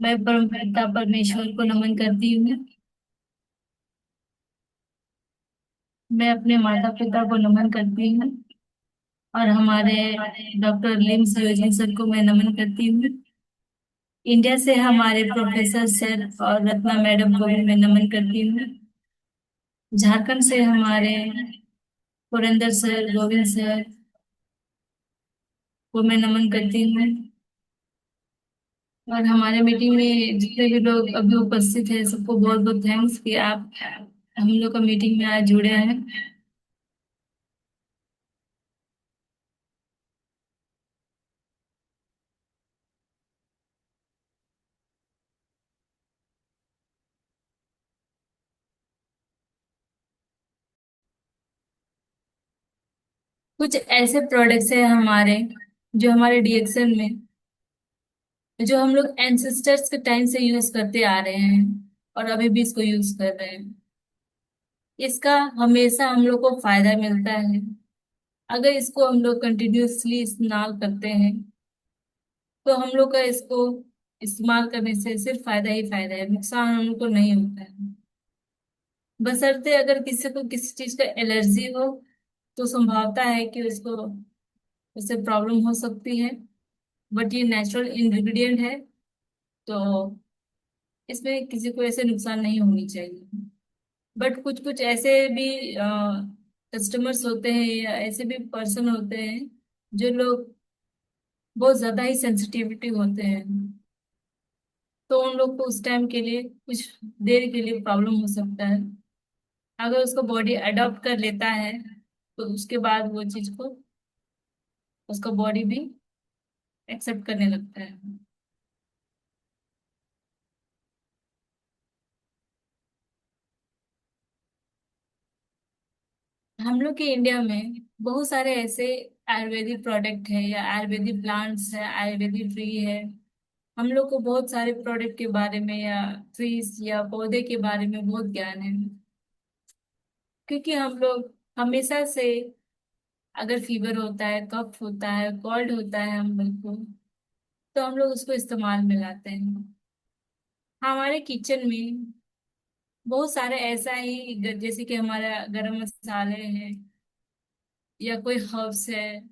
मैं परमपिता परमेश्वर को नमन करती हूँ। मैं अपने माता पिता को नमन करती हूँ और हमारे डॉक्टर लिम सियोजी सर को मैं नमन करती हूँ। इंडिया से हमारे प्रोफेसर सर और रत्ना मैडम को भी मैं नमन करती हूँ। झारखंड से हमारे पुरंदर सर, गोविंद सर को मैं नमन करती हूँ। और हमारे मीटिंग में जितने भी लोग अभी उपस्थित हैं सबको बहुत बहुत थैंक्स कि आप हम लोग का मीटिंग में आज जुड़े हैं। कुछ ऐसे प्रोडक्ट्स हैं हमारे जो हमारे डीएक्सन में जो हम लोग एंसेस्टर्स के टाइम से यूज करते आ रहे हैं और अभी भी इसको यूज कर रहे हैं। इसका हमेशा हम लोग को फायदा मिलता है अगर इसको हम लोग कंटिन्यूअसली इस्तेमाल करते हैं। तो हम लोग का इसको इस्तेमाल करने से सिर्फ फायदा ही फायदा है, नुकसान हम लोग को नहीं होता है। बशर्ते अगर किसी को किसी चीज का एलर्जी हो तो संभावना है कि उसको उससे प्रॉब्लम हो सकती है। बट ये नेचुरल इंग्रेडिएंट है तो इसमें किसी को ऐसे नुकसान नहीं होनी चाहिए। बट कुछ कुछ ऐसे भी कस्टमर्स होते हैं या ऐसे भी पर्सन होते हैं जो लोग बहुत ज्यादा ही सेंसिटिविटी होते हैं। तो उन लोग को उस टाइम के लिए कुछ देर के लिए प्रॉब्लम हो सकता है। अगर उसको बॉडी अडॉप्ट कर लेता है तो उसके बाद वो चीज को उसका बॉडी भी एक्सेप्ट करने लगता है। हम लोग के इंडिया में बहुत सारे ऐसे आयुर्वेदिक प्रोडक्ट है या आयुर्वेदिक प्लांट्स है, आयुर्वेदिक ट्री है। हम लोग को बहुत सारे प्रोडक्ट के बारे में या ट्रीज या पौधे के बारे में बहुत ज्ञान है। क्योंकि हम लोग हमेशा से अगर फीवर होता है, कफ होता है, कोल्ड होता है हम लोग को, तो हम लोग उसको इस्तेमाल में लाते हैं। हमारे किचन में बहुत सारे ऐसा ही जैसे कि हमारा गरम मसाले हैं या कोई हर्ब्स है,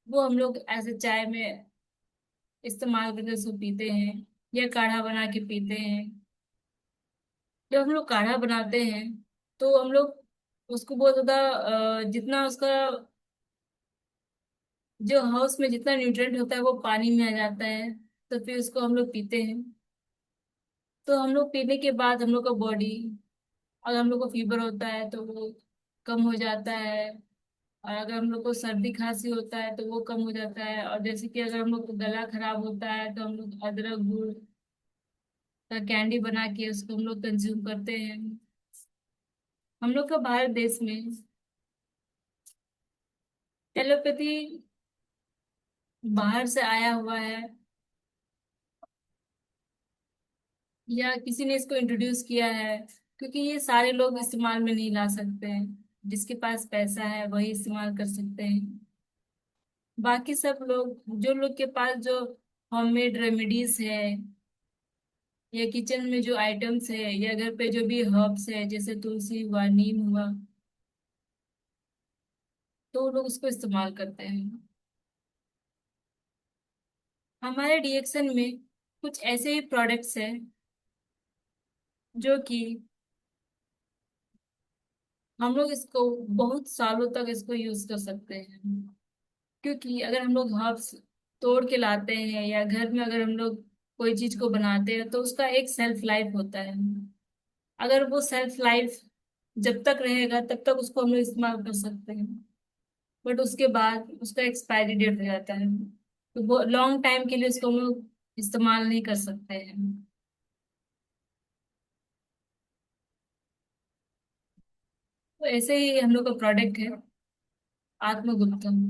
वो हम लोग ऐसे चाय में इस्तेमाल करके उसको पीते हैं या काढ़ा बना के पीते हैं। जब हम लोग काढ़ा बनाते हैं तो हम लोग उसको बहुत ज्यादा जितना उसका जो हाउस में जितना न्यूट्रिएंट होता है वो पानी में आ जाता है। तो फिर उसको हम लोग पीते हैं। तो हम लोग पीने के बाद हम लोग का बॉडी, अगर हम लोग को फीवर होता है तो वो कम हो जाता है। और अगर हम लोग को सर्दी खांसी होता है तो वो कम हो जाता है। और जैसे कि अगर हम लोग को गला खराब होता है तो हम लोग अदरक गुड़ का कैंडी बना के उसको हम लोग कंज्यूम करते हैं। हम लोग का भारत देश में एलोपैथी बाहर से आया हुआ है या किसी ने इसको इंट्रोड्यूस किया है, क्योंकि ये सारे लोग इस्तेमाल में नहीं ला सकते हैं। जिसके पास पैसा है वही इस्तेमाल कर सकते हैं। बाकी सब लोग जो लोग के पास जो होममेड रेमेडीज है या किचन में जो आइटम्स है या घर पे जो भी हर्ब्स है जैसे तुलसी हुआ, नीम हुआ, तो वो लोग उसको इस्तेमाल करते हैं। हमारे डीएक्सन में कुछ ऐसे ही प्रोडक्ट्स हैं जो कि हम लोग इसको बहुत सालों तक इसको यूज कर सकते हैं। क्योंकि अगर हम लोग हर्ब्स तोड़ के लाते हैं या घर में अगर हम लोग कोई चीज को बनाते हैं तो उसका एक सेल्फ लाइफ होता है। अगर वो सेल्फ लाइफ जब तक रहेगा तब तक उसको हम लोग इस्तेमाल कर सकते हैं। बट उसके बाद उसका एक्सपायरी डेट हो जाता है तो वो लॉन्ग टाइम के लिए उसको हम लोग इस्तेमाल नहीं कर सकते हैं। तो ऐसे ही हम लोग का प्रोडक्ट है आत्मगुप्तम।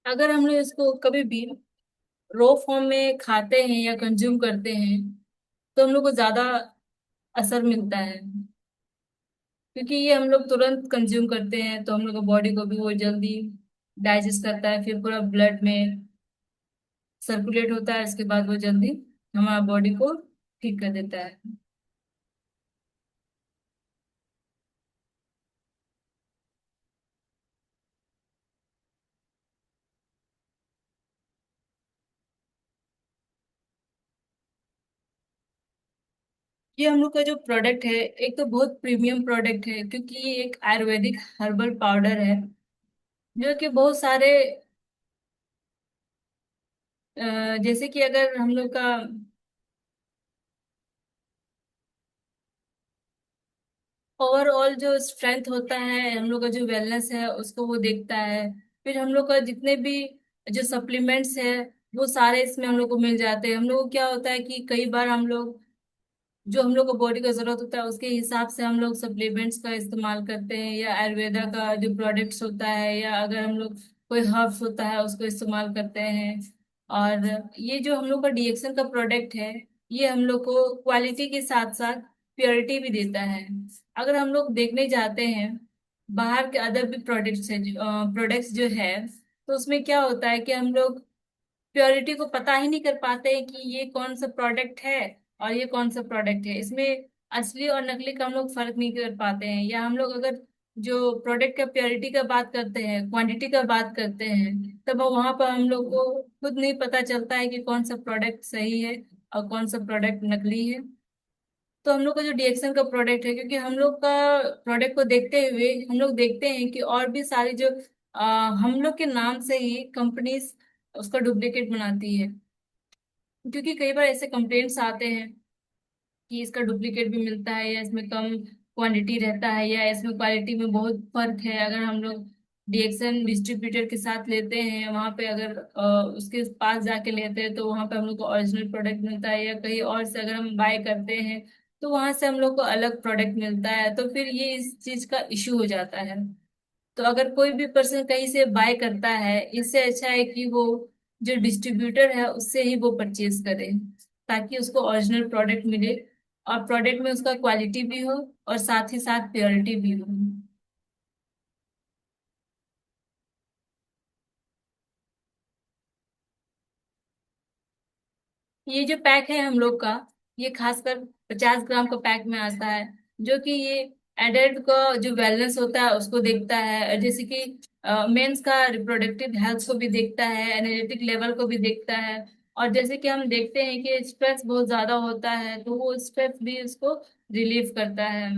अगर हम लोग इसको कभी भी रो फॉर्म में खाते हैं या कंज्यूम करते हैं तो हम लोग को ज्यादा असर मिलता है, क्योंकि ये हम लोग तुरंत कंज्यूम करते हैं तो हम लोग बॉडी को भी वो जल्दी डाइजेस्ट करता है, फिर पूरा ब्लड में सर्कुलेट होता है, इसके बाद वो जल्दी हमारा बॉडी को ठीक कर देता है। ये हम लोग का जो प्रोडक्ट है एक तो बहुत प्रीमियम प्रोडक्ट है, क्योंकि ये एक आयुर्वेदिक हर्बल पाउडर है जो कि बहुत सारे जैसे कि अगर हम लोग का ओवरऑल जो स्ट्रेंथ होता है, हम लोग का जो वेलनेस है उसको वो देखता है। फिर हम लोग का जितने भी जो सप्लीमेंट्स है वो सारे इसमें हम लोग को मिल जाते हैं। हम लोग को क्या होता है कि कई बार हम लोग जो हम लोग को बॉडी का जरूरत होता है उसके हिसाब से हम लोग सप्लीमेंट्स का इस्तेमाल करते हैं, या आयुर्वेदा का जो प्रोडक्ट्स होता है, या अगर हम लोग कोई हर्ब्स होता है उसको इस्तेमाल करते हैं। और ये जो हम लोग का डीएक्सन का प्रोडक्ट है, ये हम लोग को क्वालिटी के साथ साथ प्योरिटी भी देता है। अगर हम लोग देखने जाते हैं बाहर के अदर भी प्रोडक्ट्स है, प्रोडक्ट्स जो है, तो उसमें क्या होता है कि हम लोग प्योरिटी को पता ही नहीं कर पाते हैं कि ये कौन सा प्रोडक्ट है और ये कौन सा प्रोडक्ट है। इसमें असली और नकली का हम लोग फर्क नहीं कर पाते हैं। या हम लोग अगर जो प्रोडक्ट का प्योरिटी का बात करते हैं, क्वांटिटी का बात करते हैं, तब वहां पर हम लोग को खुद नहीं पता चलता है कि कौन सा प्रोडक्ट सही है और कौन सा प्रोडक्ट नकली है। तो हम लोग का जो डीएक्सन का प्रोडक्ट है, क्योंकि हम लोग का प्रोडक्ट को देखते हुए हम लोग देखते हैं कि और भी सारी जो हम लोग के नाम से ही कंपनीज उसका डुप्लीकेट बनाती है, क्योंकि कई बार ऐसे कंप्लेंट्स आते हैं कि इसका डुप्लीकेट भी मिलता है, या इसमें कम क्वांटिटी रहता है, या इसमें क्वालिटी में बहुत फर्क है। अगर हम लोग डीएक्सन डिस्ट्रीब्यूटर के साथ लेते हैं, वहां पे अगर उसके पास जाके लेते हैं तो वहां पे हम लोग को ओरिजिनल प्रोडक्ट मिलता है, या कहीं और से अगर हम बाय करते हैं तो वहां से हम लोग को अलग प्रोडक्ट मिलता है, तो फिर ये इस चीज का इश्यू हो जाता है। तो अगर कोई भी पर्सन कहीं से बाय करता है, इससे अच्छा है कि वो जो डिस्ट्रीब्यूटर है उससे ही वो परचेज करे, ताकि उसको ओरिजिनल प्रोडक्ट मिले और प्रोडक्ट में उसका क्वालिटी भी हो और साथ ही साथ प्योरिटी भी हो। ये जो पैक है हम लोग का, ये खासकर 50 ग्राम का पैक में आता है, जो कि ये एडल्ट का जो वेलनेस होता है उसको देखता है, जैसे कि मेंस का रिप्रोडक्टिव हेल्थ को भी देखता है, एनर्जेटिक लेवल को भी देखता है। और जैसे कि हम देखते हैं कि स्ट्रेस बहुत ज्यादा होता है तो वो स्ट्रेस भी उसको रिलीव करता है।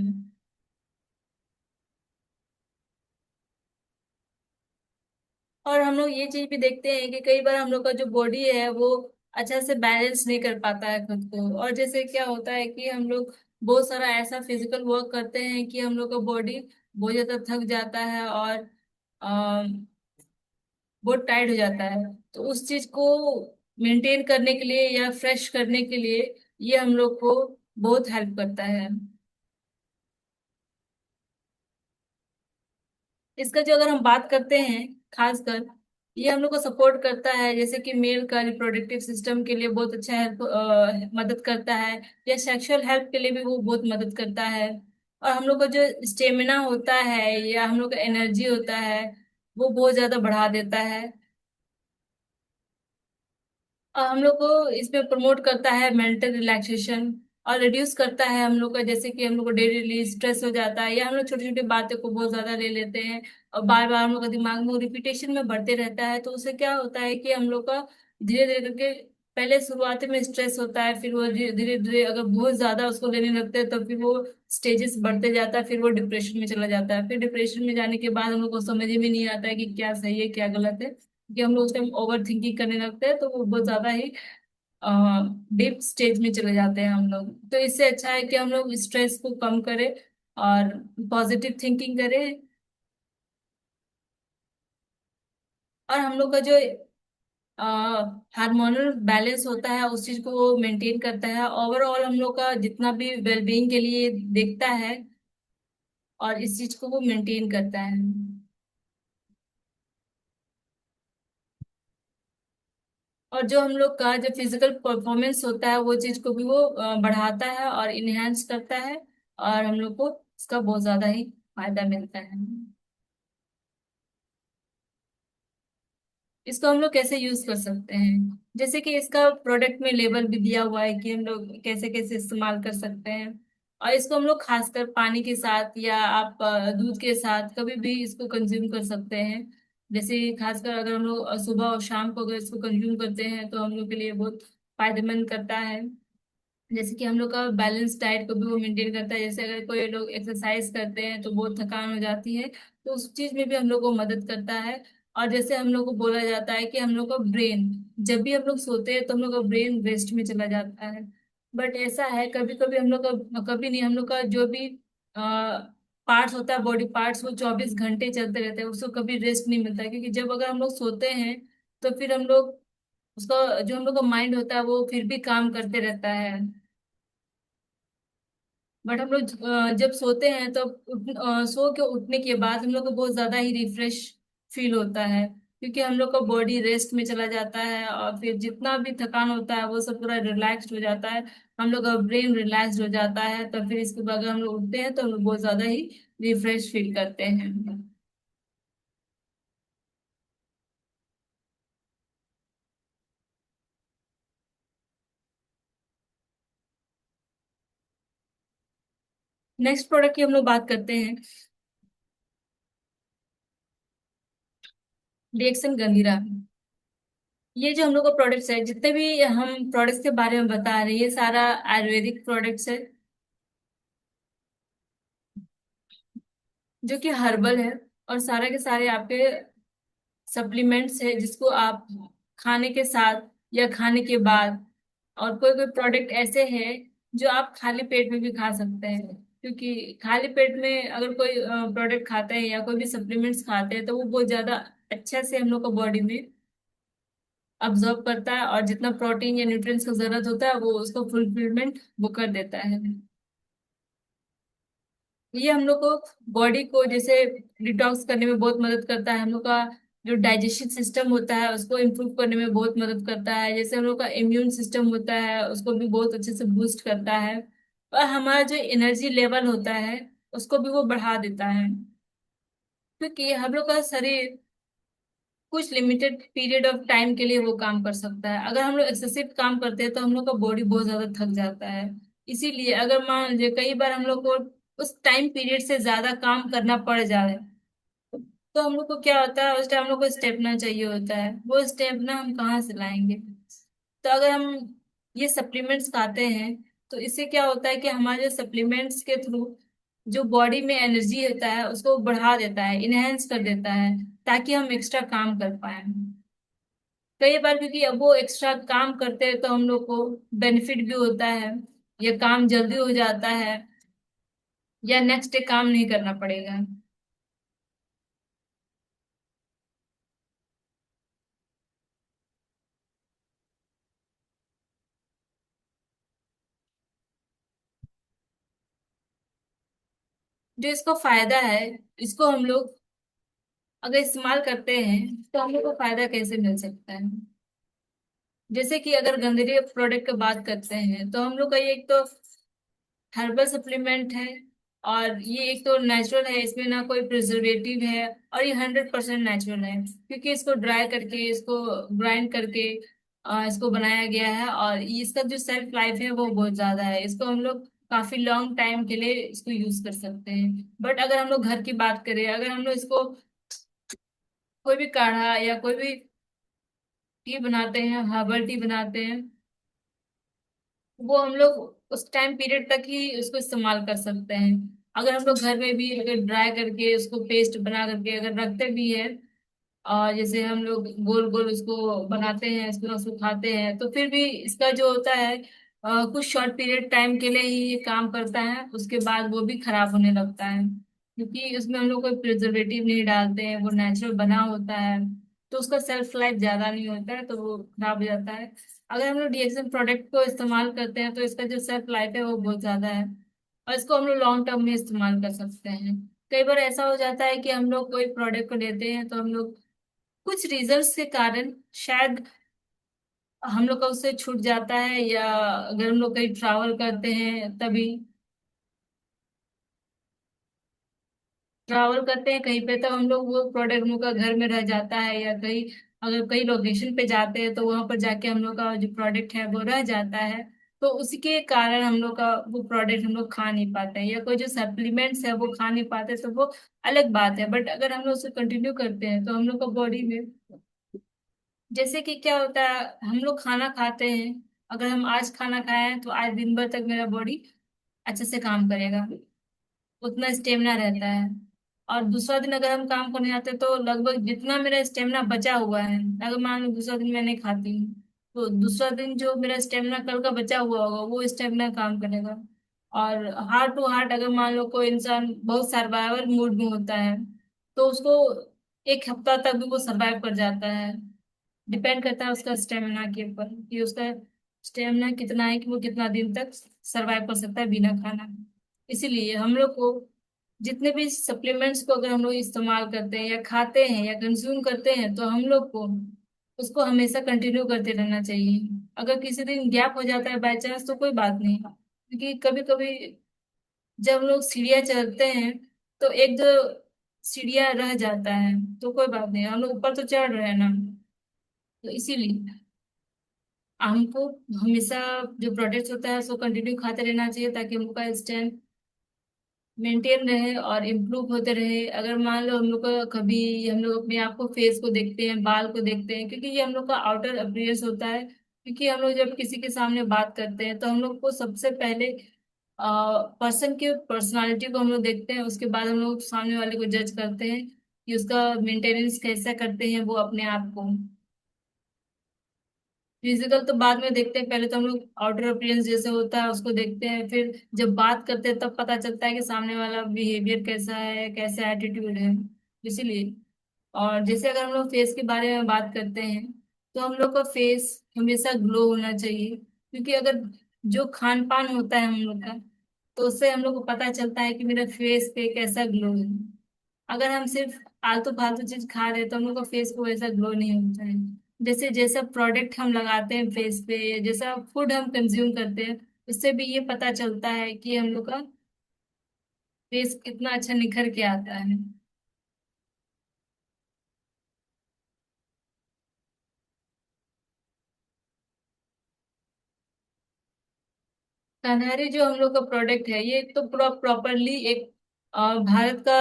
और हम लोग ये चीज भी देखते हैं कि कई बार हम लोग का जो बॉडी है वो अच्छा से बैलेंस नहीं कर पाता है खुद को। और जैसे क्या होता है कि हम लोग बहुत सारा ऐसा फिजिकल वर्क करते हैं कि हम लोग का बॉडी बहुत ज्यादा थक जाता है और बहुत टाइट हो जाता है। तो उस चीज को मेंटेन करने के लिए या फ्रेश करने के लिए ये हम लोग को बहुत हेल्प करता है। इसका जो अगर हम बात करते हैं खासकर, ये हम लोग को सपोर्ट करता है, जैसे कि मेल का रिप्रोडक्टिव सिस्टम के लिए बहुत अच्छा हेल्प मदद करता है, या सेक्सुअल हेल्प के लिए भी वो बहुत मदद करता है। और हम लोग का जो स्टेमिना होता है या हम लोग का एनर्जी होता है वो बहुत ज्यादा बढ़ा देता है। और हम लोग को इसमें प्रमोट करता है मेंटल रिलैक्सेशन, और रिड्यूस करता है हम लोग का, जैसे कि हम लोग को डेली स्ट्रेस हो जाता है या हम लोग छोटी छोटी बातों को बहुत ज्यादा ले लेते हैं और बार बार हम लोग का दिमाग में रिपीटेशन में बढ़ते रहता है, तो उससे क्या होता है कि हम लोग का धीरे धीरे करके पहले शुरुआती में स्ट्रेस होता है, फिर वो धीरे धीरे अगर बहुत ज्यादा उसको लेने लगते हैं तो फिर वो स्टेजेस बढ़ते जाता है, फिर वो डिप्रेशन में चला जाता है। फिर डिप्रेशन में जाने के बाद हम लोग को समझ में नहीं आता है कि क्या सही है क्या गलत है, कि हम लोग उस टाइम ओवर थिंकिंग करने लगते हैं, तो वो बहुत ज्यादा ही डीप स्टेज में चले जाते हैं हम लोग। तो इससे अच्छा है कि हम लोग स्ट्रेस को कम करें और पॉजिटिव थिंकिंग करें। और हम लोग का जो हार्मोनल बैलेंस होता है उस चीज को वो मेंटेन करता है, ओवरऑल हम लोग का जितना भी वेलबींग के लिए देखता है और इस चीज को वो मेंटेन करता है। और जो हम लोग का जो फिजिकल परफॉर्मेंस होता है वो चीज को भी वो बढ़ाता है और इनहेंस करता है, और हम लोग को इसका बहुत ज्यादा ही फायदा मिलता है। इसको हम लोग कैसे यूज कर सकते हैं, जैसे कि इसका प्रोडक्ट में लेबल भी दिया हुआ है कि हम लोग कैसे कैसे इस्तेमाल कर सकते हैं। और इसको हम लोग खासकर पानी के साथ या आप दूध के साथ कभी भी इसको कंज्यूम कर सकते हैं। जैसे खासकर अगर हम लोग सुबह और शाम को अगर इसको कंज्यूम करते हैं तो हम लोग के लिए बहुत फायदेमंद करता है। जैसे कि हम लोग का बैलेंस डाइट को भी वो मेंटेन करता है। जैसे अगर कोई लोग एक्सरसाइज करते हैं तो बहुत थकान हो जाती है, तो उस चीज में भी हम लोग को मदद करता है। और जैसे हम लोग को बोला जाता है कि हम लोग का ब्रेन, जब भी हम लोग सोते हैं तो हम लोग का ब्रेन रेस्ट में चला जाता है। बट ऐसा है कभी कभी हम लोग का, कभी नहीं, हम लोग का जो भी पार्ट्स होता है, बॉडी पार्ट्स, वो 24 घंटे चलते रहते हैं, उसको कभी रेस्ट नहीं मिलता है। क्योंकि जब अगर हम लोग सोते हैं तो फिर हम लोग उसका जो हम लोग का माइंड होता है वो फिर भी काम करते रहता है। बट हम लोग जब सोते हैं तो सो के उठने के बाद हम लोग को बहुत ज्यादा ही रिफ्रेश फील होता है, क्योंकि हम लोग का बॉडी रेस्ट में चला जाता है और फिर जितना भी थकान होता है वो सब पूरा रिलैक्स्ड हो जाता है। हम लोग का ब्रेन रिलैक्स्ड हो जाता है, तो फिर इसके बाद अगर हम लोग उठते हैं तो हम लोग बहुत ज्यादा ही रिफ्रेश फील करते हैं। नेक्स्ट प्रोडक्ट की हम लोग बात करते हैं, रिएक्शन गंभीरा। ये जो हम लोग का प्रोडक्ट्स है, जितने भी हम प्रोडक्ट्स के बारे में बता रहे हैं, ये सारा आयुर्वेदिक प्रोडक्ट्स है, जो कि हर्बल है। और सारे के सारे आपके सप्लीमेंट्स है, जिसको आप खाने के साथ या खाने के बाद, और कोई कोई प्रोडक्ट ऐसे हैं जो आप खाली पेट में भी खा सकते हैं। क्योंकि खाली पेट में अगर कोई प्रोडक्ट खाते हैं या कोई भी सप्लीमेंट्स खाते हैं तो वो बहुत ज्यादा अच्छे से हम लोग को बॉडी में अब्जॉर्ब करता है, और जितना प्रोटीन या न्यूट्रिएंट्स की जरूरत होता है वो उसको फुलफिलमेंट वो कर देता है। ये हम लोग को बॉडी को जैसे डिटॉक्स करने में बहुत मदद करता है। हम लोग का जो डाइजेशन सिस्टम होता है उसको इम्प्रूव करने में बहुत मदद करता है। जैसे हम लोग का इम्यून सिस्टम होता है उसको भी बहुत अच्छे से बूस्ट करता है। और हमारा जो एनर्जी लेवल होता है उसको भी वो बढ़ा देता है। क्योंकि हम लोग का शरीर कुछ लिमिटेड पीरियड ऑफ टाइम के लिए वो काम कर सकता है। अगर हम लोग एक्सेसिव काम करते हैं तो हम लोग का बॉडी बहुत ज्यादा थक जाता है। इसीलिए अगर मान लीजिए कई बार हम लोग को उस टाइम पीरियड से ज्यादा काम करना पड़ जाए, तो हम लोग को क्या होता है, उस टाइम हम लोग को स्टेमिना चाहिए होता है। वो स्टेमिना हम कहाँ से लाएंगे? तो अगर हम ये सप्लीमेंट्स खाते हैं तो इससे क्या होता है कि हमारे सप्लीमेंट्स के थ्रू जो बॉडी में एनर्जी होता है उसको बढ़ा देता है, इनहेंस कर देता है, ताकि हम एक्स्ट्रा काम कर पाए। कई बार क्योंकि अब वो एक्स्ट्रा काम करते हैं तो हम लोग को बेनिफिट भी होता है, या काम जल्दी हो जाता है, या नेक्स्ट डे काम नहीं करना पड़ेगा। जो इसको फायदा है, इसको हम लोग अगर इस्तेमाल करते हैं तो हम लोग को फायदा कैसे मिल सकता है। जैसे कि अगर गंदरी प्रोडक्ट की बात करते हैं तो हम लोग का ये एक तो हर्बल सप्लीमेंट है, और ये एक तो नेचुरल है, इसमें ना कोई प्रिजर्वेटिव है, और ये 100% नेचुरल है। क्योंकि इसको ड्राई करके, इसको ग्राइंड करके इसको बनाया गया है। और इसका जो सेल्फ लाइफ है वो बहुत ज्यादा है। इसको हम लोग काफी लॉन्ग टाइम के लिए इसको यूज कर सकते हैं। बट अगर हम लोग घर की बात करें, अगर हम लोग इसको कोई भी काढ़ा या कोई भी टी बनाते हैं, हर्बल टी बनाते हैं, वो हम लोग उस टाइम पीरियड तक ही उसको इस्तेमाल कर सकते हैं। अगर हम लोग घर में भी अगर ड्राई करके उसको पेस्ट बना करके अगर रखते भी है, और जैसे हम लोग गोल गोल उसको बनाते हैं, इसको सुखाते हैं, तो फिर भी इसका जो होता है कुछ शॉर्ट पीरियड टाइम के लिए ही ये काम करता है, उसके बाद वो भी खराब होने लगता है। क्योंकि उसमें हम लोग कोई प्रिजर्वेटिव नहीं डालते हैं, वो नेचुरल बना होता है, तो उसका सेल्फ लाइफ ज्यादा नहीं होता है, तो वो खराब हो जाता है। अगर हम लोग डीएक्सन प्रोडक्ट को इस्तेमाल करते हैं तो इसका जो सेल्फ लाइफ है वो बहुत ज्यादा है, और इसको हम लोग लॉन्ग टर्म में इस्तेमाल कर सकते हैं। कई बार ऐसा हो जाता है कि हम लोग कोई प्रोडक्ट को लेते हैं तो हम लोग कुछ रीजंस के कारण शायद हम लोग का उससे छूट जाता है, या अगर हम लोग कहीं ट्रैवल करते हैं तभी ट्रैवल करते हैं कहीं पे, तो हम लोग वो प्रोडक्ट हम लोग का घर में रह जाता है, या कहीं अगर कई लोकेशन पे जाते हैं तो वहां पर जाके हम लोग का जो प्रोडक्ट है वो रह जाता है। तो उसी के कारण हम लोग का वो प्रोडक्ट हम लोग खा नहीं पाते हैं, या कोई जो सप्लीमेंट्स है वो खा नहीं पाते, तो वो अलग बात है। बट अगर हम लोग उसे कंटिन्यू करते हैं तो हम लोग का बॉडी में, जैसे कि क्या होता है, हम लोग खाना खाते हैं, अगर हम आज खाना खाए हैं तो आज दिन भर तक मेरा बॉडी अच्छे से काम करेगा, उतना स्टेमिना रहता है। और दूसरा दिन अगर हम काम करने जाते हैं तो लगभग जितना मेरा स्टेमिना बचा हुआ है, अगर मान लो दूसरा दिन मैं नहीं खाती हूँ, तो दूसरा दिन जो मेरा स्टेमिना कल का बचा हुआ होगा वो स्टेमिना काम करेगा। और हार्ट टू हार्ट अगर मान लो कोई इंसान बहुत सर्वाइवल मूड में होता है, तो उसको एक हफ्ता तक भी वो सर्वाइव कर जाता है। डिपेंड करता है उसका स्टेमिना के ऊपर, कि उसका स्टेमिना कितना है, कि वो कितना दिन तक सरवाइव कर सकता है बिना खाना। इसीलिए हम लोग को जितने भी सप्लीमेंट्स को अगर हम लोग इस्तेमाल करते हैं या खाते हैं या कंज्यूम करते हैं, तो हम लोग को उसको हमेशा कंटिन्यू करते रहना चाहिए। अगर किसी दिन गैप हो जाता है बाय चांस तो कोई बात नहीं, क्योंकि कभी कभी जब हम लोग सीढ़ियाँ चढ़ते हैं तो एक दो सीढ़ियाँ रह जाता है, तो कोई बात नहीं, हम लोग ऊपर तो चढ़ रहे हैं ना। तो इसीलिए हमको हमेशा जो प्रोडक्ट्स होता है उसको कंटिन्यू खाते रहना चाहिए, ताकि हमका स्ट्रेंथ मेंटेन रहे और इम्प्रूव होते रहे। अगर मान लो हम लोग का कभी, हम लोग अपने आप को, फेस को देखते हैं, बाल को देखते हैं, क्योंकि ये हम लोग का आउटर अपीयरेंस होता है। क्योंकि हम लोग जब किसी के सामने बात करते हैं तो हम लोग को सबसे पहले पर्सन के पर्सनालिटी को हम लोग देखते हैं, उसके बाद हम लोग सामने वाले को जज करते हैं कि उसका मेंटेनेंस कैसा करते हैं वो अपने आप को। फिजिकल तो बाद में देखते हैं, पहले तो हम लोग आउटर अपीयरेंस जैसे होता है उसको देखते हैं, फिर जब बात करते हैं तब पता चलता है कि सामने वाला बिहेवियर कैसा है, कैसा एटीट्यूड है। इसीलिए, और जैसे अगर हम लोग फेस के बारे में बात करते हैं, तो हम लोग का फेस हमेशा ग्लो होना चाहिए। क्योंकि अगर जो खान पान होता है हम लोग का, तो उससे हम लोग को पता चलता है कि मेरा फेस पे कैसा ग्लो है। अगर हम सिर्फ आलतू फालतू चीज खा रहे हैं तो हम लोग का फेस को वैसा ग्लो नहीं होता है। जैसे जैसा प्रोडक्ट हम लगाते हैं फेस पे, या जैसा फूड हम कंज्यूम करते हैं, उससे भी ये पता चलता है कि हम लोग का फेस कितना अच्छा निखर के आता है। कन्हरी जो हम लोग का प्रोडक्ट है, ये तो पूरा प्रॉपरली एक भारत का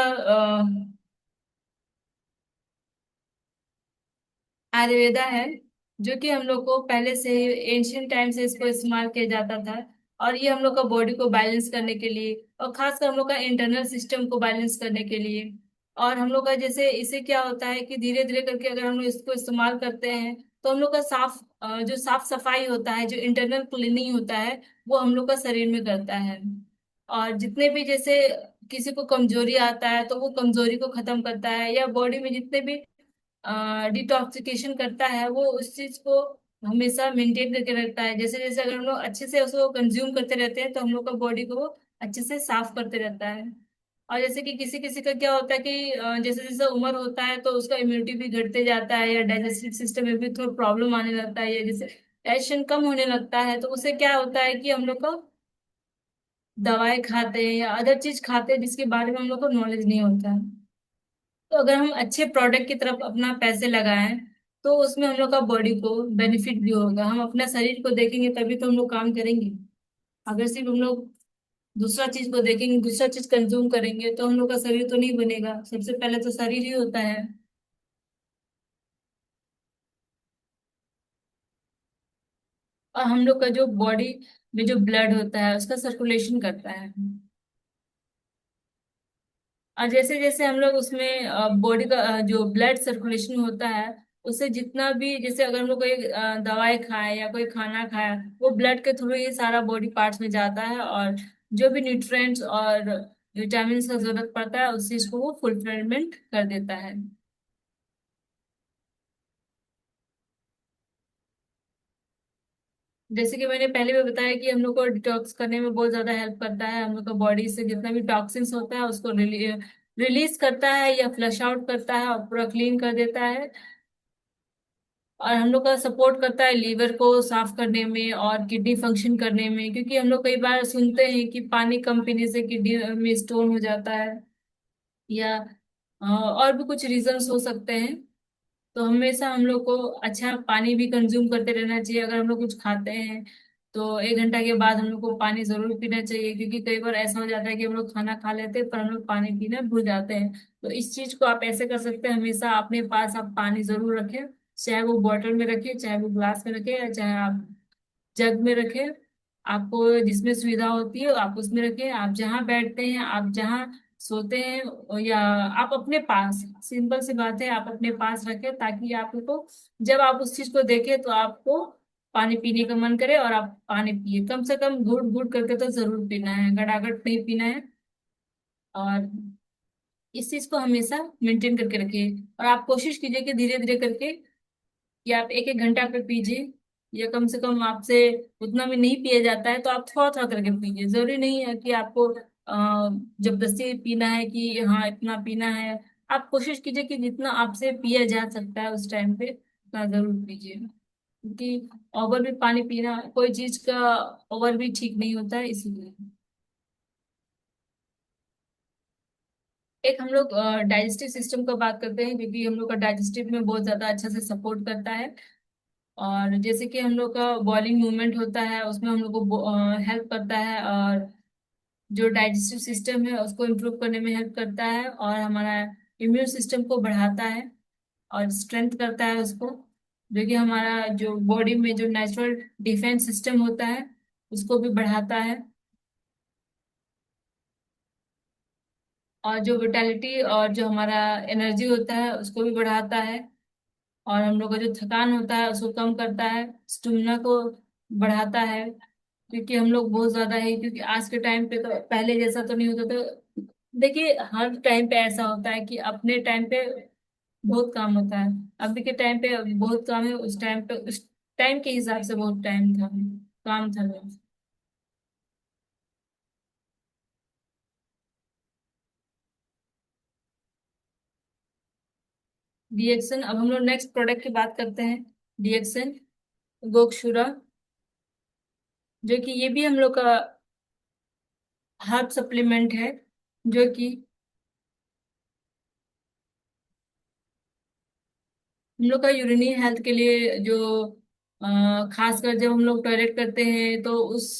आयुर्वेदा है, जो कि हम लोग को पहले से ही एंशियंट टाइम से इसको इस्तेमाल किया जाता था। और ये हम लोग का बॉडी को बैलेंस करने के लिए, और खासकर हम लोग का इंटरनल सिस्टम को बैलेंस करने के लिए। और हम लोग का जैसे इसे क्या होता है कि धीरे धीरे करके अगर हम लोग इसको इस्तेमाल करते हैं, तो हम लोग का जो साफ सफाई होता है, जो इंटरनल क्लीनिंग होता है, वो हम लोग का शरीर में करता है। और जितने भी जैसे किसी को कमजोरी आता है तो वो कमजोरी को खत्म करता है, या बॉडी में जितने भी डिटॉक्सिकेशन करता है वो उस चीज को हमेशा मेंटेन करके रखता है। जैसे जैसे अगर हम लोग अच्छे से उसको कंज्यूम करते रहते हैं तो हम लोग का बॉडी को वो अच्छे से साफ करते रहता है। और जैसे कि किसी किसी का क्या होता है कि जैसे जैसे उम्र होता है तो उसका इम्यूनिटी भी घटते जाता है, या डाइजेस्टिव सिस्टम में भी थोड़ा प्रॉब्लम आने लगता है, या जैसे डाइजेशन कम होने लगता है, तो उससे क्या होता है कि हम लोग को दवाई खाते हैं या अदर चीज खाते हैं जिसके बारे में हम लोग को नॉलेज नहीं होता है। तो अगर हम अच्छे प्रोडक्ट की तरफ अपना पैसे लगाएं, तो उसमें हम लोग का बॉडी को बेनिफिट भी होगा। हम अपना शरीर को देखेंगे तभी तो हम लोग काम करेंगे। अगर सिर्फ हम लोग दूसरा चीज को देखेंगे, दूसरा चीज कंज्यूम करेंगे, तो हम लोग का शरीर तो नहीं बनेगा। सबसे पहले तो शरीर ही होता है। और हम लोग का जो बॉडी में जो ब्लड होता है उसका सर्कुलेशन करता है। और जैसे जैसे हम लोग उसमें बॉडी का जो ब्लड सर्कुलेशन होता है, उससे जितना भी, जैसे अगर हम लोग कोई दवाई खाए या कोई खाना खाया, वो ब्लड के थ्रू ही सारा बॉडी पार्ट्स में जाता है, और जो भी न्यूट्रिएंट्स और विटामिन का जरूरत पड़ता है उस चीज को वो फुलफिलमेंट कर देता है। जैसे कि मैंने पहले भी बताया कि हम लोग को डिटॉक्स करने में बहुत ज्यादा हेल्प करता है। हम लोग का बॉडी से जितना भी टॉक्सिन्स होता है उसको रिलीज करता है या फ्लश आउट करता है और पूरा क्लीन कर देता है। और हम लोग का सपोर्ट करता है लीवर को साफ करने में और किडनी फंक्शन करने में, क्योंकि हम लोग कई बार सुनते हैं कि पानी कम पीने से किडनी में स्टोन हो जाता है, या और भी कुछ रीजंस हो सकते हैं। तो हमेशा हम लोग को अच्छा पानी भी कंज्यूम करते रहना चाहिए। अगर हम लोग कुछ खाते हैं तो 1 घंटा के बाद हम लोग को पानी जरूर पीना चाहिए, क्योंकि कई बार ऐसा हो जाता है कि हम लोग खाना खा लेते हैं पर हम लोग पानी पीना भूल जाते हैं। तो इस चीज को आप ऐसे कर सकते हैं, हमेशा अपने पास आप पानी जरूर रखें। चाहे वो बॉटल में रखें, चाहे वो ग्लास में रखें, या चाहे आप जग में रखें। आपको जिसमें सुविधा होती है आप उसमें रखें। आप जहाँ बैठते हैं, आप जहाँ सोते हैं, या आप अपने पास, सिंपल सी बात है, आप अपने पास रखें ताकि आपको जब आप उस चीज को देखें तो आपको पानी पीने का मन करे और आप पानी पिए। कम से कम घूट घूट करके तो जरूर पीना है, गड़ागड़ नहीं पीना है। और इस चीज को हमेशा मेंटेन करके रखिए। और आप कोशिश कीजिए कि धीरे धीरे करके, कि आप 1 1 घंटा पे पीजिए, या कम से कम आपसे उतना भी नहीं पिया जाता है तो आप थोड़ा थोड़ा करके पीजिए। जरूरी नहीं है कि आपको जबरदस्ती पीना है कि हाँ इतना पीना है। आप कोशिश कीजिए कि जितना आपसे पिया जा सकता है उस टाइम पे उतना जरूर पीजिए, क्योंकि ओवर भी पानी पीना कोई चीज का ओवर भी ठीक नहीं होता है, इसीलिए। एक हम लोग डाइजेस्टिव सिस्टम का बात करते हैं, क्योंकि हम लोग का डाइजेस्टिव में बहुत ज्यादा अच्छा से सपोर्ट करता है। और जैसे कि हम लोग का बॉलिंग मूवमेंट होता है उसमें हम लोग को हेल्प करता है, और जो डाइजेस्टिव सिस्टम है उसको इम्प्रूव करने में हेल्प करता है, और हमारा इम्यून सिस्टम को बढ़ाता है और स्ट्रेंथ करता है उसको, जो कि हमारा जो बॉडी में जो नेचुरल डिफेंस सिस्टम होता है उसको भी बढ़ाता है। और जो विटालिटी और जो हमारा एनर्जी होता है उसको भी बढ़ाता है। और हम लोग का जो थकान होता है उसको कम करता है, स्टेमिना को बढ़ाता है। क्योंकि हम लोग बहुत ज्यादा है, क्योंकि आज के टाइम पे तो पहले जैसा तो नहीं होता। तो देखिए हर टाइम पे ऐसा होता है कि अपने टाइम पे बहुत काम होता है, अभी के टाइम पे बहुत काम है, उस टाइम पे उस टाइम के हिसाब से बहुत टाइम था, काम था। डीएक्सन, अब हम लोग नेक्स्ट प्रोडक्ट की बात करते हैं। डीएक्सन गोक्षुरा, जो कि ये भी हम लोग का हर्ब सप्लीमेंट है, जो कि हम लोग का यूरिनी हेल्थ के लिए, जो खासकर जब हम लोग टॉयलेट करते हैं तो उस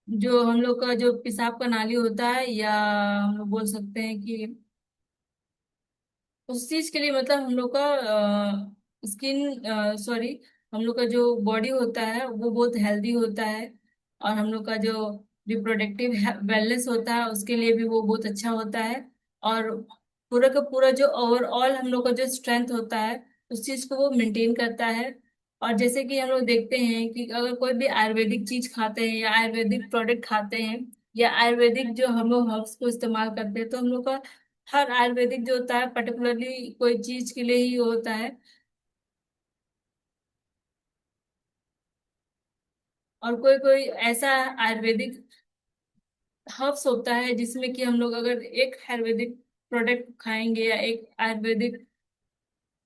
जो हम लोग का जो पेशाब का नाली होता है, या हम लोग बोल सकते हैं कि उस चीज के लिए, मतलब हम लोग का स्किन, सॉरी, हम लोग का जो बॉडी होता है वो बहुत हेल्दी होता है। और हम लोग का जो रिप्रोडक्टिव वेलनेस होता है उसके लिए भी वो बहुत अच्छा होता है। और पूरा का पूरा जो ओवरऑल हम लोग का जो स्ट्रेंथ होता है उस चीज को वो मेंटेन करता है। और जैसे कि हम लोग देखते हैं कि अगर कोई भी आयुर्वेदिक चीज खाते हैं या आयुर्वेदिक प्रोडक्ट खाते हैं, या आयुर्वेदिक जो हम लोग हर्ब्स को इस्तेमाल करते हैं, तो हम लोग का हर आयुर्वेदिक जो होता है पर्टिकुलरली कोई चीज के लिए ही होता है। और कोई कोई ऐसा आयुर्वेदिक हर्ब्स होता है जिसमें कि हम लोग अगर एक आयुर्वेदिक प्रोडक्ट खाएंगे या एक आयुर्वेदिक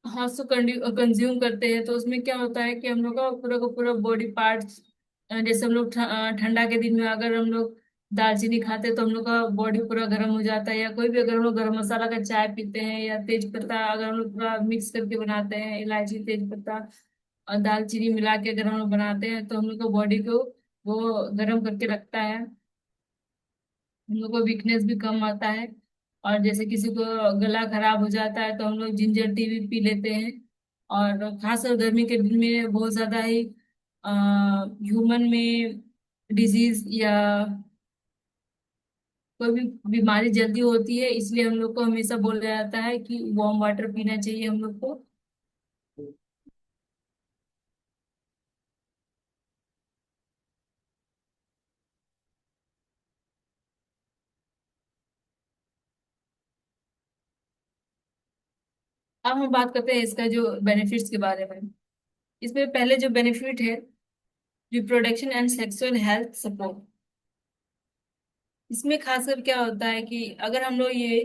हर्ब्स को कंज्यूम करते हैं, तो उसमें क्या होता है कि हम लोग का पूरा बॉडी पार्ट्स, जैसे हम लोग ठंडा के दिन में अगर हम लोग दालचीनी खाते हैं तो हम लोग का बॉडी पूरा गर्म हो जाता है। या कोई भी अगर हम लोग गर्म मसाला का चाय पीते हैं, या तेज पत्ता अगर हम लोग पूरा मिक्स करके बनाते हैं, इलायची तेज पत्ता और दालचीनी मिला के अगर हम लोग बनाते हैं तो हम लोग को बॉडी को वो गर्म करके रखता है। हम लोग को वीकनेस भी कम आता है। और जैसे किसी को गला खराब हो जाता है तो हम लोग जिंजर टी भी पी लेते हैं। और खासकर गर्मी के दिन में बहुत ज्यादा ही ह्यूमन में डिजीज या कोई भी बीमारी जल्दी होती है, इसलिए हम लोग को हमेशा बोला जाता है कि वार्म वाटर पीना चाहिए हम लोग को। अब हम बात करते हैं इसका जो बेनिफिट्स के बारे में। इसमें पहले जो बेनिफिट है, reproduction and sexual health support. इसमें खासकर क्या होता है कि अगर हम लोग ये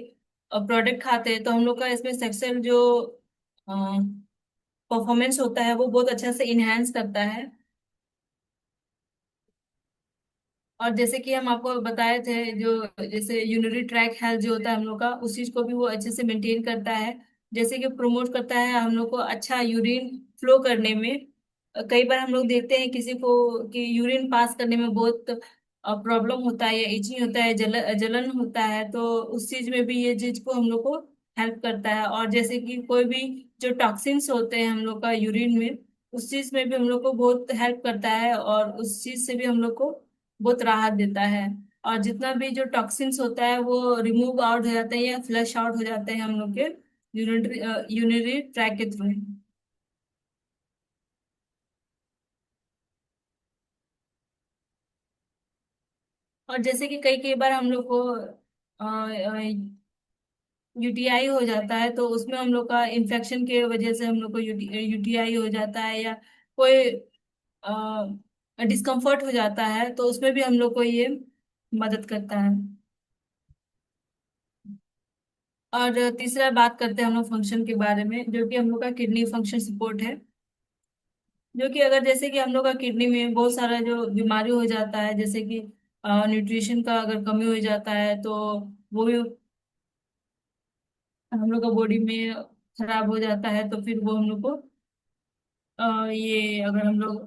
प्रोडक्ट खाते हैं तो हम लोग का इसमें सेक्सुअल जो परफॉर्मेंस होता है वो बहुत अच्छा से इनहेंस करता है। और जैसे कि हम आपको बताए थे, जो जैसे यूरिनरी ट्रैक हेल्थ जो होता है हम लोग का, उस चीज को भी वो अच्छे से मेंटेन करता है। जैसे कि प्रमोट करता है हम लोग को अच्छा यूरिन फ्लो करने में। कई बार हम लोग देखते हैं किसी को कि यूरिन पास करने में बहुत प्रॉब्लम होता है या इचिंग होता है, जलन होता है, तो उस चीज में भी ये चीज को हम लोग को हेल्प करता है। और जैसे कि कोई भी जो टॉक्सिन्स होते हैं हम लोग का यूरिन में, उस चीज में भी हम लोग को बहुत हेल्प करता है, और उस चीज से भी हम लोग को बहुत राहत देता है। और जितना भी जो टॉक्सिन्स होता है वो रिमूव आउट हो जाते हैं या फ्लश आउट हो जाते हैं हम लोग के यूरिनरी यूरिनरी ट्रैक के थ्रू। और जैसे कि कई कई बार हम लोग को यूटीआई हो जाता है, तो उसमें हम लोग का इन्फेक्शन के वजह से हम लोग को यूटीआई हो जाता है, या कोई डिस्कम्फर्ट हो जाता है, तो उसमें भी हम लोग को ये मदद करता है। और तीसरा बात करते हैं हम लोग फंक्शन के बारे में, जो कि हम लोग का किडनी फंक्शन सपोर्ट है। जो कि अगर जैसे कि हम लोग का किडनी में बहुत सारा जो बीमारी हो जाता है, जैसे कि न्यूट्रिशन का अगर कमी हो जाता है, तो वो भी हम लोग का बॉडी में खराब हो जाता है, तो फिर वो हम लोग को ये अगर हम लोग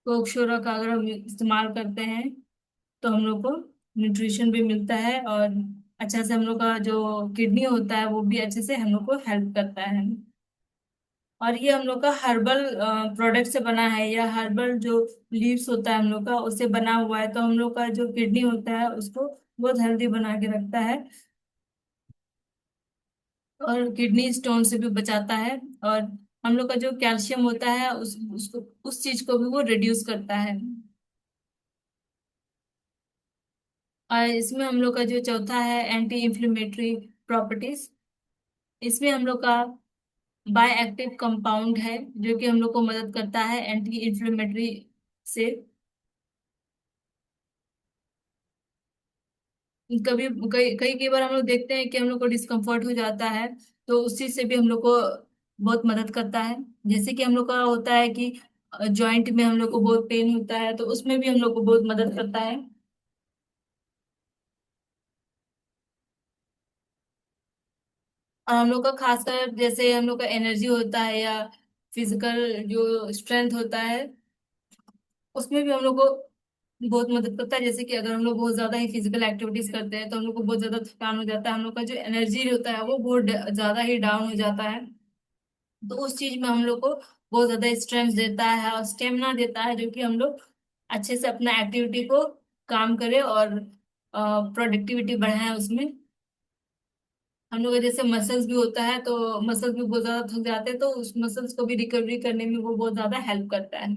कोक शोरा का अगर हम इस्तेमाल करते हैं, तो हम लोग को न्यूट्रिशन भी मिलता है, और अच्छा से हम लोग का जो किडनी होता है वो भी अच्छे से हम लोग को हेल्प करता है। और ये हम लोग का हर्बल प्रोडक्ट से बना है, या हर्बल जो लीव्स होता है हम लोग का उससे बना हुआ है, तो हम लोग का जो किडनी होता है उसको बहुत हेल्दी बना के रखता है, और किडनी स्टोन से भी बचाता है। और हम लोग का जो कैल्शियम होता है उसको उस चीज को भी वो रिड्यूस करता है। और इसमें हम लोग का जो चौथा है एंटी इंफ्लेमेटरी प्रॉपर्टीज। इसमें हम लोग का बाय एक्टिव कंपाउंड है, जो कि हम लोग को मदद करता है एंटी इंफ्लेमेटरी से। कभी कई कई कई बार हम लोग देखते हैं कि हम लोग को डिस्कम्फर्ट हो जाता है, तो उस चीज से भी हम लोग को बहुत मदद करता है। जैसे कि हम लोग का होता है कि जॉइंट में हम लोग को बहुत पेन होता है, तो उसमें भी हम लोग को बहुत मदद करता है। और हम लोग का खासकर जैसे हम लोग का एनर्जी होता है या फिजिकल जो स्ट्रेंथ होता है, उसमें भी हम लोग को बहुत मदद करता है। जैसे कि अगर हम लोग बहुत ज्यादा ही फिजिकल एक्टिविटीज करते हैं, तो हम लोग को बहुत ज्यादा थकान हो जाता है, हम लोग का जो एनर्जी होता है वो बहुत ज्यादा ही डाउन हो जाता है। तो उस चीज में हम लोग को बहुत ज्यादा स्ट्रेंथ देता है और स्टेमिना देता है, जो कि हम लोग अच्छे से अपना एक्टिविटी को काम करें और प्रोडक्टिविटी बढ़ाएं उसमें। हम लोग का जैसे मसल्स भी होता है, तो मसल्स भी बहुत ज्यादा थक जाते हैं, तो उस मसल्स को भी रिकवरी करने में वो बहुत ज्यादा हेल्प करता है।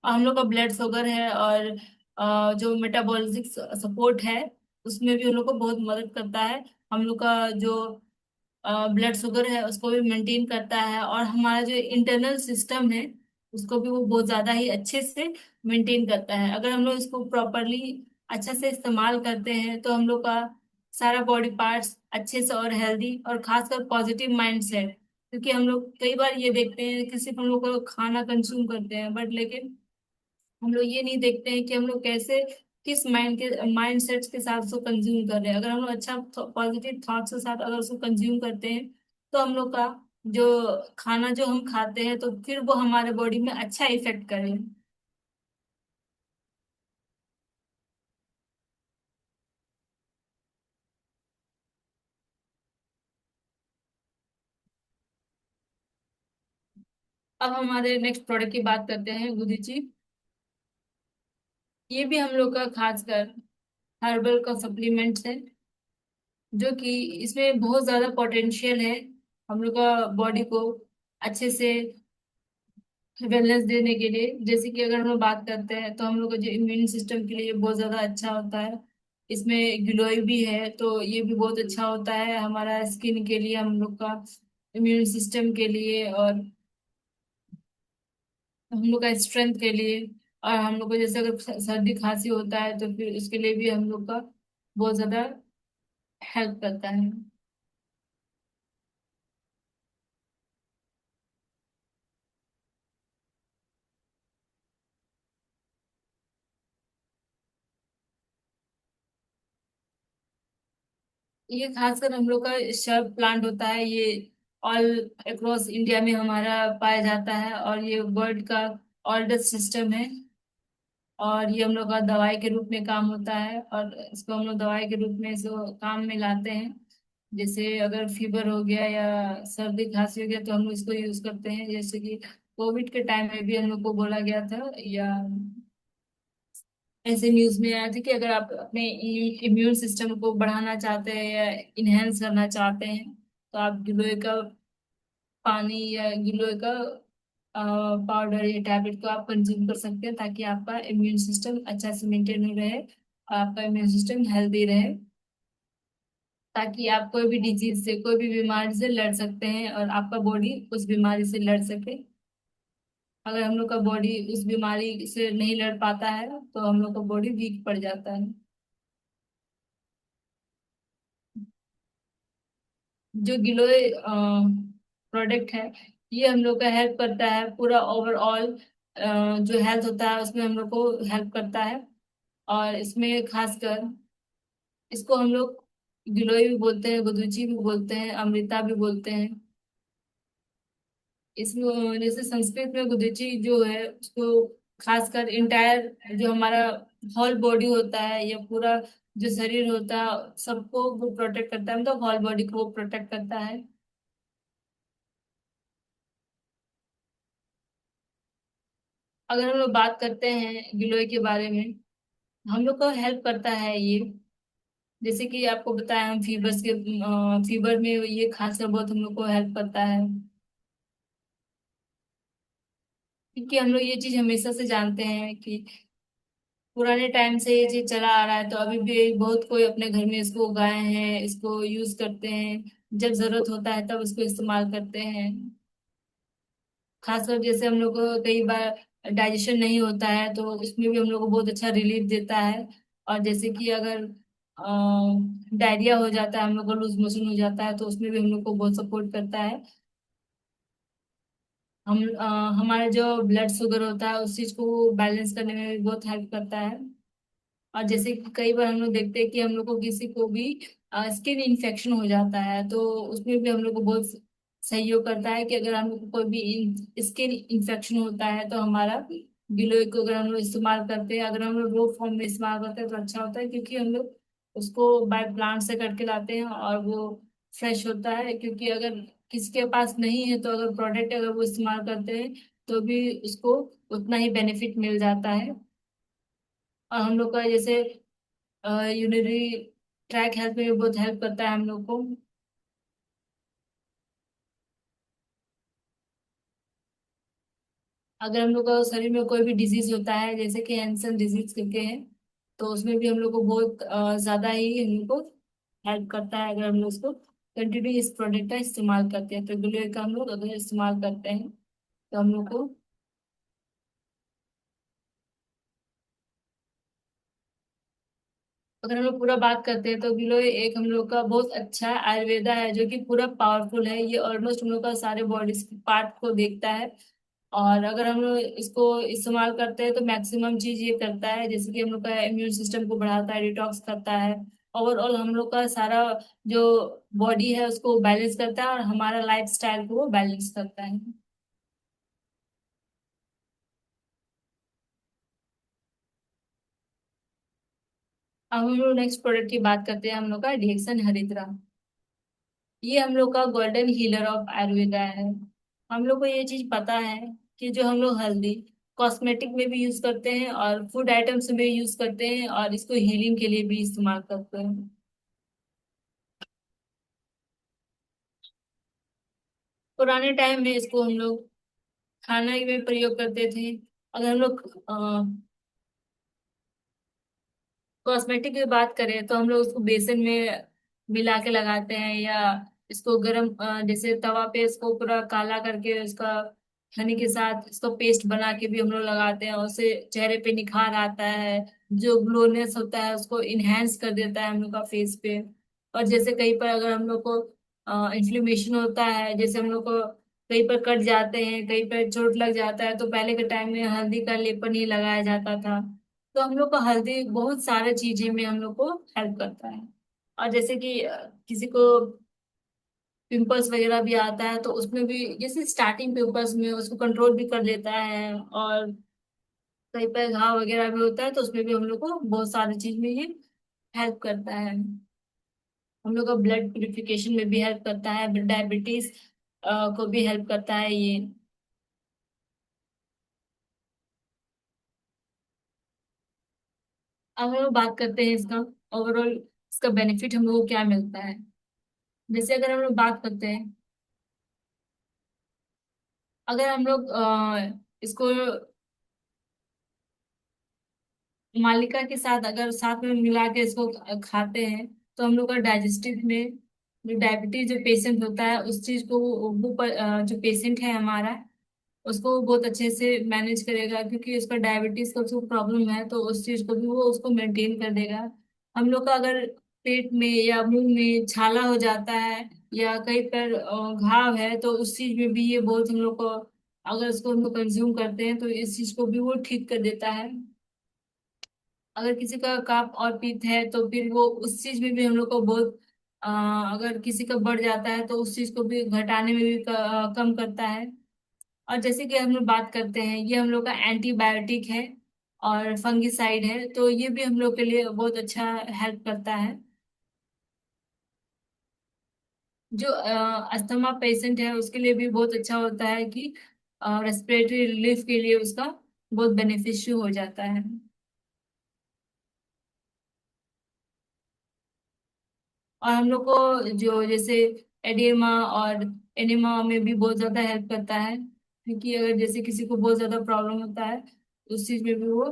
और हम लोग का ब्लड शुगर है, और जो मेटाबॉलिक सपोर्ट है, उसमें भी हम लोग को बहुत मदद करता है। हम लोग का जो ब्लड शुगर है उसको भी मेंटेन करता है, और हमारा जो इंटरनल सिस्टम है उसको भी वो बहुत ज्यादा ही अच्छे से मेंटेन करता है। अगर हम लोग इसको प्रॉपरली अच्छा से इस्तेमाल करते हैं, तो हम लोग का सारा बॉडी पार्ट्स अच्छे से और हेल्दी, और खासकर पॉजिटिव माइंड सेट। क्योंकि हम लोग कई बार ये देखते हैं कि सिर्फ हम लोग को खाना कंज्यूम करते हैं, बट लेकिन हम लोग ये नहीं देखते हैं कि हम लोग कैसे किस माइंड सेट्स के साथ उसको कंज्यूम कर रहे हैं। अगर हम लोग अच्छा पॉजिटिव थॉट्स के साथ अगर उसको कंज्यूम करते हैं, तो हम लोग का जो खाना जो हम खाते हैं, तो फिर वो हमारे बॉडी में अच्छा इफेक्ट करे। अब हमारे नेक्स्ट प्रोडक्ट की बात करते हैं, गुरुजी। ये भी हम लोग का खासकर हर्बल का सप्लीमेंट्स है, जो कि इसमें बहुत ज्यादा पोटेंशियल है हम लोग का बॉडी को अच्छे से वेलनेस देने के लिए। जैसे कि अगर हम लोग बात करते हैं, तो हम लोग का जो इम्यून सिस्टम के लिए बहुत ज्यादा अच्छा होता है। इसमें गिलोय भी है, तो ये भी बहुत अच्छा होता है हमारा स्किन के लिए, हम लोग का इम्यून सिस्टम के लिए, और हम लोग का स्ट्रेंथ के लिए। और हम लोग को जैसे अगर सर्दी खांसी होता है तो फिर उसके लिए भी हम लोग का बहुत ज्यादा हेल्प करता है। ये खासकर हम लोग का शर्ब प्लांट होता है, ये ऑल अक्रॉस इंडिया में हमारा पाया जाता है, और ये वर्ल्ड का ओल्डेस्ट सिस्टम है। और ये हम लोग का दवाई के रूप में काम होता है, और इसको हम लोग दवाई के रूप में इसको काम में लाते हैं। जैसे अगर फीवर हो गया या सर्दी खांसी हो गया तो हम लोग इसको यूज करते हैं। जैसे कि कोविड के टाइम में भी हम लोग को बोला गया था, या ऐसे न्यूज में आया था कि अगर आप अपने इम्यून सिस्टम को बढ़ाना चाहते हैं या इनहेंस करना चाहते हैं तो आप गिलोय का पानी या गिलोय का पाउडर या टैबलेट को आप कंज्यूम कर सकते हैं, ताकि आपका इम्यून सिस्टम अच्छा से मेंटेन रहे और आपका इम्यून सिस्टम हेल्दी रहे, ताकि आप कोई भी डिजीज से, कोई भी बीमारी से लड़ सकते हैं और आपका बॉडी उस बीमारी से लड़ सके। अगर हम लोग का बॉडी उस बीमारी से नहीं लड़ पाता है तो हम लोग का बॉडी वीक पड़ जाता है। जो गिलोय प्रोडक्ट है, ये हम लोग का हेल्प करता है पूरा ओवरऑल, जो हेल्थ होता है उसमें हम लोग को हेल्प करता है। और इसमें खासकर इसको हम लोग गिलोय भी बोलते हैं, गुदुची भी बोलते हैं, अमृता भी बोलते हैं। इसमें जैसे संस्कृत में गुदुची जो है उसको खासकर इंटायर जो हमारा होल बॉडी होता है या पूरा जो शरीर होता है सबको वो प्रोटेक्ट करता है, मतलब होल बॉडी को वो प्रोटेक्ट करता है। अगर हम लोग बात करते हैं गिलोय के बारे में, हम लोग को हेल्प करता है ये। जैसे कि आपको बताया हम फीवर में ये खासकर बहुत हम लोग को हेल्प करता है, क्योंकि हम लोग ये चीज हमेशा से जानते हैं कि पुराने टाइम से ये चीज चला आ रहा है, तो अभी भी बहुत कोई अपने घर में इसको उगाए हैं, इसको यूज करते हैं, जब जरूरत होता है तब इसको इस्तेमाल करते हैं। खासकर जैसे हम लोग को कई बार डाइजेशन नहीं होता है तो उसमें भी हम लोग को बहुत अच्छा रिलीफ देता है। और जैसे कि अगर डायरिया हो जाता है, हम लोग को लूज मोशन हो जाता है, तो उसमें भी हम लोग को बहुत सपोर्ट करता है। हमारा जो ब्लड शुगर होता है उस चीज को बैलेंस करने में भी बहुत हेल्प करता है। और जैसे कि कई बार हम लोग देखते हैं कि हम लोग को किसी को भी स्किन इन्फेक्शन हो जाता है, तो उसमें भी हम लोग को बहुत सहयोग करता है कि अगर हम लोग को कोई भी स्किन इन्फेक्शन होता है तो हमारा गिलोय को अगर हम लोग इस्तेमाल करते हैं, अगर हम लोग रो फॉर्म में इस्तेमाल करते हैं तो अच्छा होता है, क्योंकि हम लोग उसको बाय प्लांट से करके लाते हैं और वो फ्रेश होता है। क्योंकि अगर किसी के पास नहीं है तो अगर प्रोडक्ट अगर वो इस्तेमाल करते हैं तो भी उसको उतना ही बेनिफिट मिल जाता है। और हम लोग का जैसे यूरिनरी ट्रैक हेल्थ में भी बहुत हेल्प करता है हम लोग को। अगर हम लोग का शरीर में कोई भी डिजीज होता है, जैसे कि हैंसन डिजीज करके है, तो उसमें भी हम लोग को बहुत ज्यादा ही हम लोग को हेल्प करता है अगर हम लोग उसको कंटिन्यू इस प्रोडक्ट का इस्तेमाल करते हैं। तो ग्लूए का हम लोग अगर इस्तेमाल करते हैं तो हम लोग को, अगर हम लोग पूरा बात करते हैं तो गिलोय एक हम लोग का बहुत अच्छा आयुर्वेदा है जो कि पूरा पावरफुल है। ये ऑलमोस्ट हम लोग का सारे बॉडी पार्ट को देखता है। और अगर हम लोग इसको इस्तेमाल करते हैं तो मैक्सिमम चीज ये करता है, जैसे कि हम लोग का इम्यून सिस्टम को बढ़ाता है, डिटॉक्स करता है, ओवरऑल हम लोग का सारा जो बॉडी है उसको बैलेंस करता है और हमारा लाइफ स्टाइल को वो बैलेंस करता है। अब हम लोग नेक्स्ट प्रोडक्ट की बात करते हैं, हम लोग का डिएक्सन हरिद्रा। ये हम लोग का गोल्डन हीलर ऑफ आयुर्वेदा है। हम लोग को ये चीज पता है कि जो हम लोग हल्दी कॉस्मेटिक में भी यूज करते हैं और फूड आइटम्स में भी यूज करते हैं और इसको हीलिंग के लिए भी इस्तेमाल करते हैं। पुराने टाइम में इसको हम लोग खाना में प्रयोग करते थे। अगर हम लोग कॉस्मेटिक की बात करें तो हम लोग उसको बेसन में मिला के लगाते हैं, या इसको गरम जैसे तवा पे इसको पूरा काला करके उसका हनी के साथ इसको पेस्ट बना के भी हम लोग लगाते हैं, और उससे चेहरे पे निखार आता है। जो ग्लोनेस होता है उसको इनहेंस कर देता है हम लोग का फेस पे। और जैसे कहीं पर अगर हम लोग को इन्फ्लेमेशन होता है, जैसे हम लोग को कहीं पर कट जाते हैं, कहीं पर चोट लग जाता है, तो पहले के टाइम में हल्दी का लेपन ही लगाया जाता था। तो हम लोग को हल्दी बहुत सारी चीजें में हम लोग को हेल्प करता है। और जैसे कि किसी को पिंपल्स वगैरह भी आता है, तो उसमें भी जैसे स्टार्टिंग पिंपल्स में उसको कंट्रोल भी कर देता है। और कहीं पर घाव वगैरह भी होता है, तो उसमें भी हम लोग को बहुत सारी चीज में ये हेल्प करता है। हम लोग का ब्लड प्यूरिफिकेशन में भी हेल्प करता है, डायबिटीज को भी हेल्प करता है ये। अब हम लोग बात करते हैं इसका ओवरऑल, इसका बेनिफिट हम लोग को क्या मिलता है। जैसे अगर हम लोग बात करते हैं, अगर हम लोग इसको मालिका के साथ अगर साथ में मिला के इसको खाते हैं, तो हम लोग का डाइजेस्टिव में जो डायबिटीज जो पेशेंट होता है उस चीज को जो पेशेंट है हमारा, उसको वो बहुत अच्छे से मैनेज करेगा, क्योंकि उसका डायबिटीज का जो प्रॉब्लम है, तो उस चीज को भी वो उसको मेंटेन कर देगा। हम लोग का अगर पेट में या मुंह में छाला हो जाता है, या कहीं पर घाव है, तो उस चीज में भी ये बहुत हम लोग को, अगर इसको हम लोग कंज्यूम करते हैं, तो इस चीज को भी वो ठीक कर देता है। अगर किसी का कफ और पित्त है, तो फिर वो उस चीज में भी हम लोग को बहुत अगर किसी का बढ़ जाता है, तो उस चीज को भी घटाने में भी कम करता है। और जैसे कि हम लोग बात करते हैं, ये हम लोग का एंटीबायोटिक है और फंगिसाइड है, तो ये भी हम लोग के लिए बहुत अच्छा हेल्प करता है। जो अस्थमा पेशेंट है उसके लिए भी बहुत अच्छा होता है कि रेस्पिरेटरी रिलीफ के लिए उसका बहुत बेनिफिशियल हो जाता है। और हम लोग को जो जैसे एडिमा और एनिमा में भी बहुत ज्यादा हेल्प करता है, क्योंकि अगर जैसे किसी को बहुत ज्यादा प्रॉब्लम होता है, उस चीज में भी वो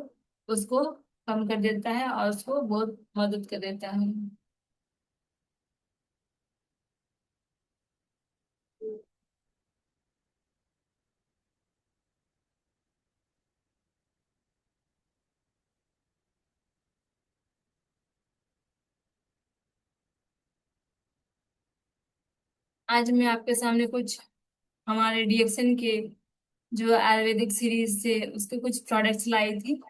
उसको कम कर देता है और उसको बहुत मदद कर देता है। आज मैं आपके सामने कुछ हमारे डीएक्सन के जो आयुर्वेदिक सीरीज से उसके कुछ प्रोडक्ट्स लाई थी,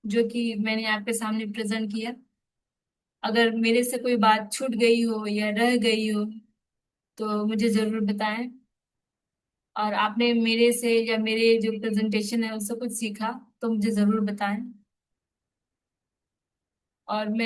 जो कि मैंने आपके सामने प्रेजेंट किया। अगर मेरे से कोई बात छूट गई हो या रह गई हो, तो मुझे जरूर बताएं। और आपने मेरे से या मेरे जो प्रेजेंटेशन है उससे कुछ सीखा, तो मुझे जरूर बताएं। और मैं